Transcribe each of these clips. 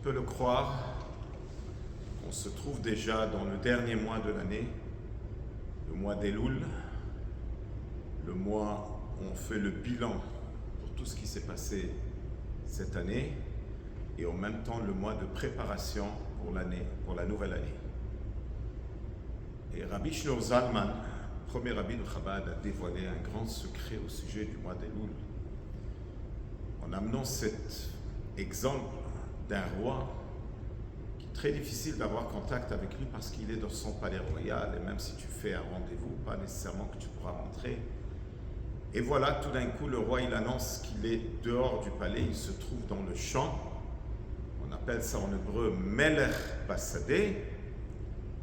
peux le croire, on se trouve déjà dans le dernier mois de l'année, le mois d'Elul, le mois où on fait le bilan pour tout ce qui s'est passé cette année et en même temps le mois de préparation pour la nouvelle année. Et Rabbi Shneur Zalman, premier rabbi de Chabad, a dévoilé un grand secret au sujet du mois d'Elul en amenant cet exemple d'un roi qui est très difficile d'avoir contact avec lui parce qu'il est dans son palais royal et même si tu fais un rendez-vous, pas nécessairement que tu pourras rentrer. Et voilà, tout d'un coup, le roi il annonce qu'il est dehors du palais, il se trouve dans le champ. On appelle ça en hébreu Melech Basadeh.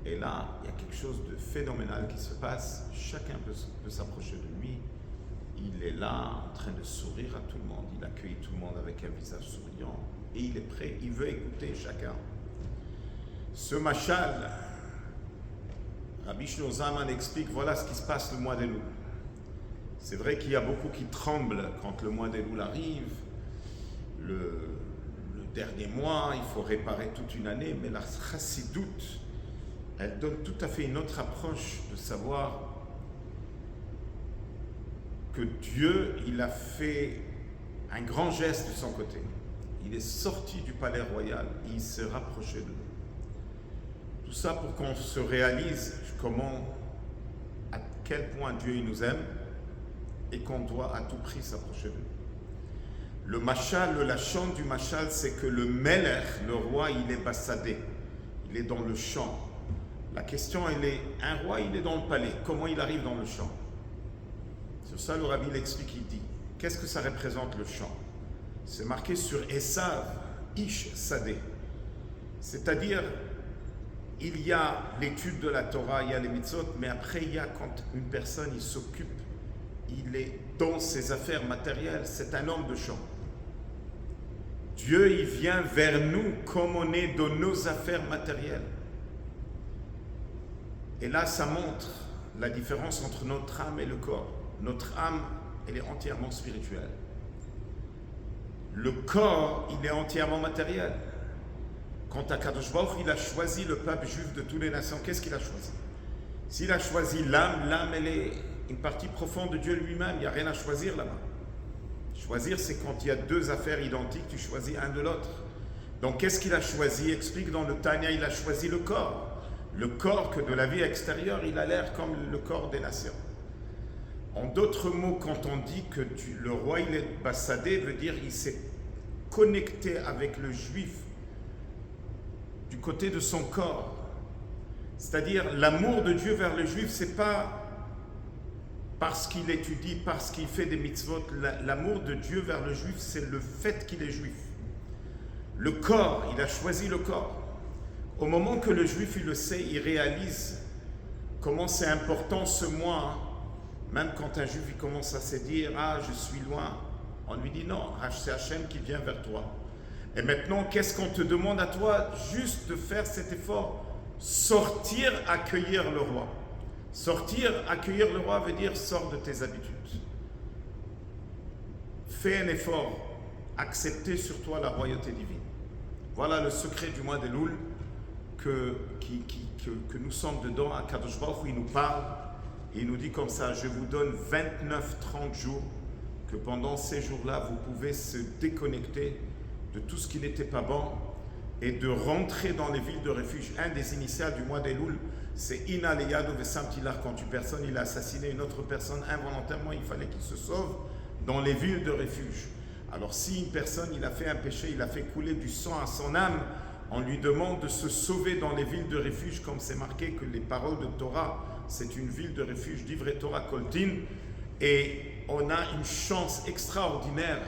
Et là, il y a quelque chose de phénoménal qui se passe. Chacun peut s'approcher de lui. Il est là, en train de sourire à tout le monde. Il accueille tout le monde avec un visage souriant. Et il est prêt, il veut écouter chacun. Ce machal, Rabbi Shneur Zalman explique, voilà ce qui se passe le mois d'Elul. C'est vrai qu'il y a beaucoup qui tremblent quand le mois d'Elul arrive. Le dernier mois, il faut réparer toute une année, mais la chassidoute, elle donne tout à fait une autre approche de savoir que Dieu, il a fait un grand geste de son côté. Il est sorti du palais royal et il s'est rapproché de nous. Tout ça pour qu'on se réalise à quel point Dieu il nous aime et qu'on doit à tout prix s'approcher de nous. Le machal, la chante du machal, c'est que le Melech, le roi, il est bassadé. Il est dans le champ. La question, elle est, un roi, il est dans le palais. Comment il arrive dans le champ? Sur ça, le rabbi l'explique, il dit, qu'est-ce que ça représente le champ? C'est marqué sur Esav, Ish Sadeh. C'est-à-dire, il y a l'étude de la Torah, il y a les mitzvot, mais après, il y a quand une personne, il s'occupe, il est dans ses affaires matérielles, c'est un homme de champ. Dieu, il vient vers nous comme on est dans nos affaires matérielles. Et là, ça montre la différence entre notre âme et le corps. Notre âme, elle est entièrement spirituelle. Le corps, il est entièrement matériel. Quand Akadosh Baruch Hu, il a choisi le peuple juif de toutes les nations, qu'est-ce qu'il a choisi? S'il a choisi l'âme, elle est une partie profonde de Dieu lui-même. Il n'y a rien à choisir là-bas. Choisir, c'est quand il y a deux affaires identiques, tu choisis un de l'autre. Donc, qu'est-ce qu'il a choisi? Explique dans le Tanya, il a choisi le corps. Le corps que de la vie extérieure, il a l'air comme le corps des nations. En d'autres mots, quand on dit que le roi il est bassadé, veut dire qu'il s'est connecté avec le juif du côté de son corps. C'est-à-dire l'amour de Dieu vers le juif, c'est pas parce qu'il étudie, parce qu'il fait des mitzvot. L'amour de Dieu vers le juif, c'est le fait qu'il est juif. Le corps, il a choisi le corps. Au moment que le juif il le sait, il réalise comment c'est important ce mois. Même quand un juif il commence à se dire « Ah, je suis loin », on lui dit « Non, c'est Hachem qui vient vers toi ». Et maintenant, qu'est-ce qu'on te demande à toi? Juste de faire cet effort. Sortir, accueillir le roi. Sortir, accueillir le roi veut dire « Sors de tes habitudes ». Fais un effort. Accepter sur toi la royauté divine. Voilà le secret du mois d'Elul. Que nous sommes dedans, Akadosh Baruch Hu, il nous parle et il nous dit comme ça, je vous donne 29-30 jours, que pendant ces jours-là, vous pouvez se déconnecter de tout ce qui n'était pas bon et de rentrer dans les villes de refuge. Un des initiales du mois d'Elul, c'est Ina Leyado Vesamtilar, quand une personne il a assassiné une autre personne involontairement, il fallait qu'il se sauve dans les villes de refuge. Alors si une personne il a fait un péché, il a fait couler du sang à son âme, on lui demande de se sauver dans les villes de refuge, comme c'est marqué que les paroles de Torah, c'est une ville de refuge d'Ivrei Torah Koltin. Et on a une chance extraordinaire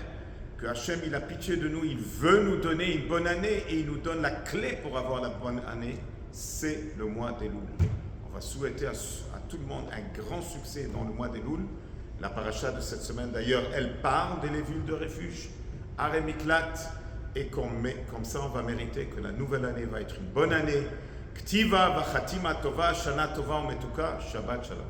que Hachem, il a pitié de nous, il veut nous donner une bonne année et il nous donne la clé pour avoir la bonne année, c'est le mois d'Elul. On va souhaiter à tout le monde un grand succès dans le mois d'Elul. La paracha de cette semaine, d'ailleurs, elle parle des villes de refuge, Arei Miklat. Et comme ça, on va mériter que la nouvelle année va être une bonne année. Ktiva, Vachatima Tova, Shana Tova, Umetuka, Shabbat Shalom.